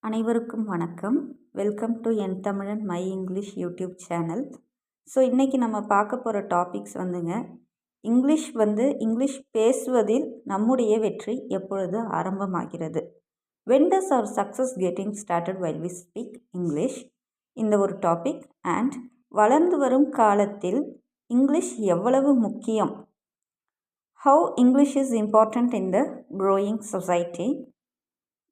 அனைவருக்கும் வணக்கம். Welcome to என் தமிழன் my English YouTube channel. So இன்றைக்கி நம்ம பார்க்க போகிற டாபிக்ஸ் இங்கிலீஷ் பேசுவதில் நம்முடைய வெற்றி எப்பொழுது ஆரம்பமாகிறது? When does our success getting started while we speak English? இந்த ஒரு டாபிக். அண்ட் வளர்ந்து வரும் காலத்தில் இங்கிலீஷ் எவ்வளவு முக்கியம்? How English is important in the growing society?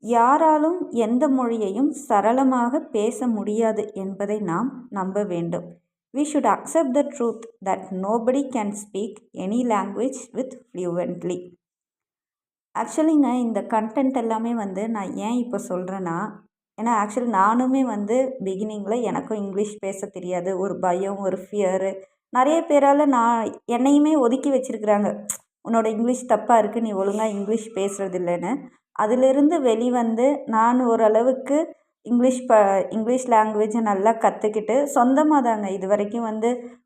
யாராலும் எந்த மொழியையும் சரளமாக பேச முடியாது என்பதை நாம் நம்ப வேண்டும். We should accept the truth that nobody can speak any language with fluently. ஆக்சுவலிங்க இந்த கண்டென்ட் எல்லாமே நான் ஏன் இப்போ சொல்கிறேன்னா, ஏன்னா நானுமே பிகினிங்கில் எனக்கும் இங்கிலீஷ் பேச தெரியாது. ஒரு பயம், ஒரு ஃபியரு, நிறைய பேரால் என்னையுமே ஒதுக்கி வச்சுருக்குறாங்க. உன்னோட இங்கிலீஷ் தப்பாக இருக்குது, நீ ஒழுங்காக இங்கிலீஷ் பேசுகிறது இல்லைன்னு. அதிலிருந்து வெளிவந்து நான் ஓரளவுக்கு இங்கிலீஷ் லாங்குவேஜை நல்லா கற்றுக்கிட்டு சொந்தமாக தாங்க இது வரைக்கும்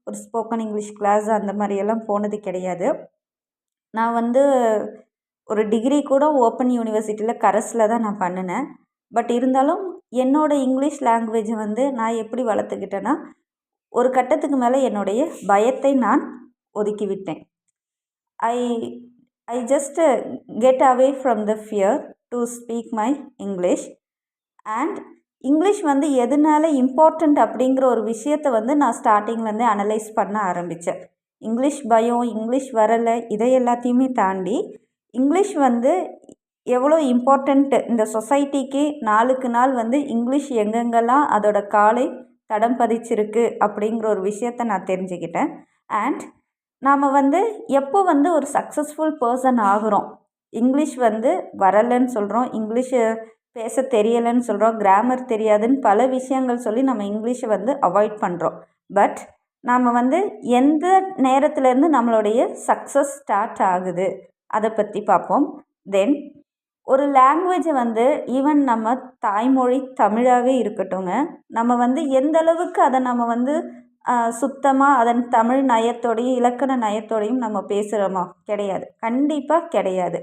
ஒரு ஸ்போக்கன் இங்கிலீஷ் கிளாஸ் அந்த மாதிரியெல்லாம் போனது கிடையாது. நான் ஒரு டிகிரி கூட ஓப்பன் யூனிவர்சிட்டியில் கரஸில் தான் நான் பண்ணினேன். பட் இருந்தாலும் என்னோடய இங்கிலீஷ் லாங்குவேஜை நான் எப்படி வளர்த்துக்கிட்டேன்னா, ஒரு கட்டத்துக்கு மேலே என்னுடைய பயத்தை நான் ஒதுக்கிவிட்டேன். I just get away from the fear to speak my English. And English எதனால இம்பார்ட்டண்ட் அப்படிங்கிற ஒரு விஷயத்தை நான் ஸ்டார்டிங்லேருந்து அனலைஸ் பண்ண ஆரம்பித்தேன். இங்கிலீஷ் பயம், இங்கிலீஷ் வரலை, இதை எல்லாத்தையுமே தாண்டி இங்கிலீஷ் எவ்வளோ இம்பார்ட்டண்ட்டு இந்த சொசைட்டிக்கு நாளுக்கு நாள் இங்கிலீஷ் எங்கெங்கெல்லாம் அதோட காலை தடம் பதிச்சிருக்கு அப்படிங்கிற ஒரு விஷயத்தை நான் தெரிஞ்சுக்கிட்டேன். அண்ட் நாம் எப்போ ஒரு சக்ஸஸ்ஃபுல் பர்சன் ஆகிறோம், இங்கிலீஷ் வரலைன்னு சொல்கிறோம், இங்கிலீஷு பேச தெரியலைன்னு சொல்கிறோம், கிராமர் தெரியாதுன்னு பல விஷயங்கள் சொல்லி நம்ம இங்கிலீஷை அவாய்ட் பண்ணுறோம். பட் நாம் எந்த நேரத்துலேருந்து நம்மளுடைய சக்ஸஸ் ஸ்டார்ட் ஆகுது அதை பற்றி பார்ப்போம். தென் ஒரு லாங்குவேஜை ஈவன் நம்ம தாய்மொழி தமிழாகவே இருக்கட்டுங்க, நம்ம எந்த அளவுக்கு அதை நம்ம சுத்தமாக அதன் தமிழ் நயத்தோடையும் இலக்கண நயத்தோடையும் நம்ம பேசுகிறோமா? கிடையாது, கண்டிப்பாக கிடையாது.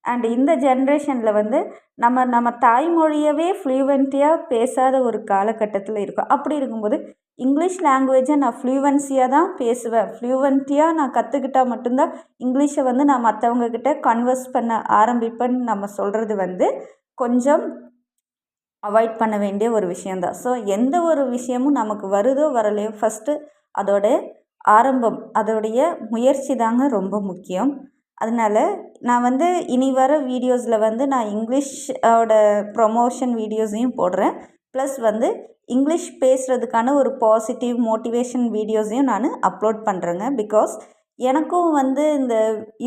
அண்ட் இந்த ஜென்ரேஷனில் நம்ம தாய்மொழியவே ஃப்ளூவெண்ட்டியாக பேசாத ஒரு காலகட்டத்தில் இருக்கும். அப்படி இருக்கும்போது இங்கிலீஷ் லாங்குவேஜை நான் ஃப்ளூவன்சியாக தான் பேசுவேன், ஃப்ளூவெண்ட்டியாக நான் கற்றுக்கிட்டால் மட்டும்தான் இங்கிலீஷை நான் மற்றவங்கக்கிட்ட கன்வர்ஸ் பண்ண ஆரம்பிப்பேன்னு நம்ம சொல்கிறது கொஞ்சம் அவாய்ட் பண்ண வேண்டிய ஒரு விஷயந்தான். ஸோ எந்த ஒரு விஷயமும் நமக்கு வருதோ வரலையோ ஃபஸ்ட்டு அதோட ஆரம்பம், அதோடைய முயற்சி தாங்க ரொம்ப முக்கியம். அதனால் நான் இனி வர வீடியோஸில் நான் இங்கிலீஷோட ப்ரொமோஷன் வீடியோஸையும் போடுறேன். ப்ளஸ் இங்கிலீஷ் பேசுகிறதுக்கான ஒரு பாசிட்டிவ் மோட்டிவேஷன் வீடியோஸையும் நான் அப்லோட் பண்ணுறேங்க. பிகாஸ் எனக்கும் இந்த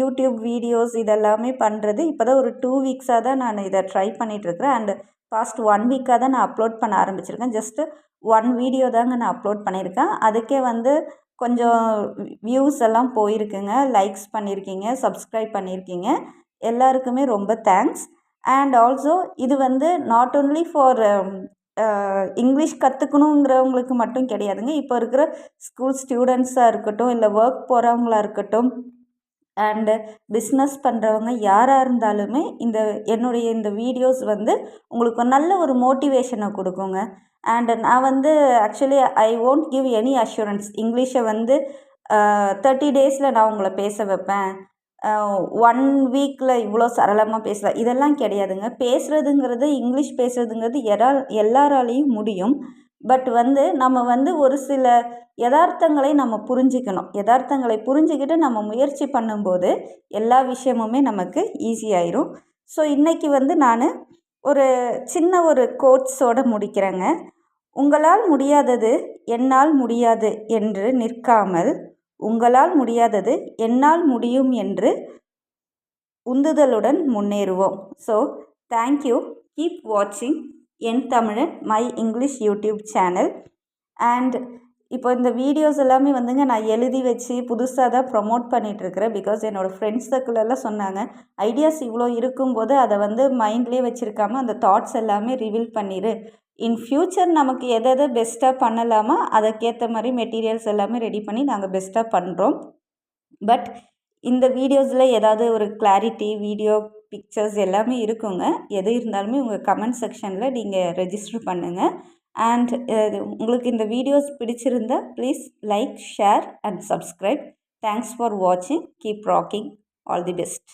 யூடியூப் வீடியோஸ் இதெல்லாமே பண்ணுறது இப்போ தான் ஒரு 2 வீக்ஸாக தான் நான் இதை ட்ரை பண்ணிகிட்ருக்கிறேன். அண்டு பாஸ்ட் 1 வீக்காக தான் நான் அப்லோட் பண்ண ஆரம்பிச்சிருக்கேன். ஜஸ்ட்டு 1 வீடியோ தாங்க நான் அப்லோட் பண்ணியிருக்கேன். அதுக்கே கொஞ்சம் வியூஸ் எல்லாம் போயிருக்குங்க, லைக்ஸ் பண்ணியிருக்கீங்க, சப்ஸ்கிரைப் பண்ணியிருக்கீங்க, எல்லாருக்குமே ரொம்ப தேங்க்ஸ். அண்ட் ஆல்சோ இது நாட் ஓன்லி ஃபார் இங்கிலீஷ் கற்றுக்கணுங்கிறவங்களுக்கு மட்டும் கிடையாதுங்க. இப்போ இருக்கிற ஸ்கூல் ஸ்டூடெண்ட்ஸாக இருக்கட்டும், இல்லை ஒர்க் போகிறவங்களா இருக்கட்டும், அண்டு பிஸ்னஸ் பண்ணுறவங்க யாராக இருந்தாலுமே என்னுடைய இந்த வீடியோஸ் உங்களுக்கு நல்ல ஒரு மோட்டிவேஷனை கொடுக்குங்க. அண்டு நான் actually I won't give any assurance. இங்கிலீஷை 30 டேஸில் நான் உங்களை பேச வைப்பேன், 1 வீக்கில் இவ்வளோ சரளமாக பேசலாம், இதெல்லாம் கிடையாதுங்க. பேசுகிறதுங்கிறது, இங்கிலீஷ் பேசுகிறதுங்கிறது எல்லாராலையும் முடியும். பட் நம்ம ஒரு சில யதார்த்தங்களை நம்ம புரிஞ்சிக்கணும். யதார்த்தங்களை புரிஞ்சுக்கிட்டு நம்ம முயற்சி பண்ணும்போது எல்லா விஷயமுமே நமக்கு ஈஸியாயிரும். ஸோ இன்றைக்கி நான் ஒரு சின்ன ஒரு கோட்ஸோடு முடிக்கிறேங்க. உங்களால் முடியாதது என்னால் முடியாது என்று நிற்காமல், உங்களால் முடியாதது என்னால் முடியும் என்று உந்துதலுடன் முன்னேறுவோம். So thank you. கீப் வாட்சிங் என் தமிழன் my English YouTube channel. And இப்போ இந்த வீடியோஸ் எல்லாமே நான் எழுதி வச்சு புதுசாக தான் ப்ரொமோட் பண்ணிகிட்ருக்கிறேன். பிகாஸ் என்னோடய ஃப்ரெண்ட்ஸ் சர்க்கிள் எல்லாம் சொன்னாங்க, ஐடியாஸ் இவ்வளோ இருக்கும்போது அதை மைண்ட்லேயே வச்சுருக்காமல் அந்த தாட்ஸ் எல்லாமே ரிவீல் பண்ணிடு, இன் ஃப்யூச்சர் நமக்கு எதை பெஸ்ட்டாக பண்ணலாமா அதுக்கேற்ற மாதிரி மெட்டீரியல்ஸ் எல்லாமே ரெடி பண்ணி நாங்கள் பெஸ்ட்டாக பண்ணுறோம். பட் இந்த வீடியோஸில் ஏதாவது ஒரு கிளாரிட்டி, வீடியோ பிக்சர்ஸ் எல்லாமே இருக்குங்க. எது இருந்தாலுமே உங்கள் கமெண்ட் செக்ஷனில் நீங்கள் ரெஜிஸ்டர் பண்ணுங்கள். அண்ட் உங்களுக்கு இந்த வீடியோஸ் பிடிச்சிருந்தா please like, share and subscribe. Thanks for வாட்சிங். Keep rocking. All the best.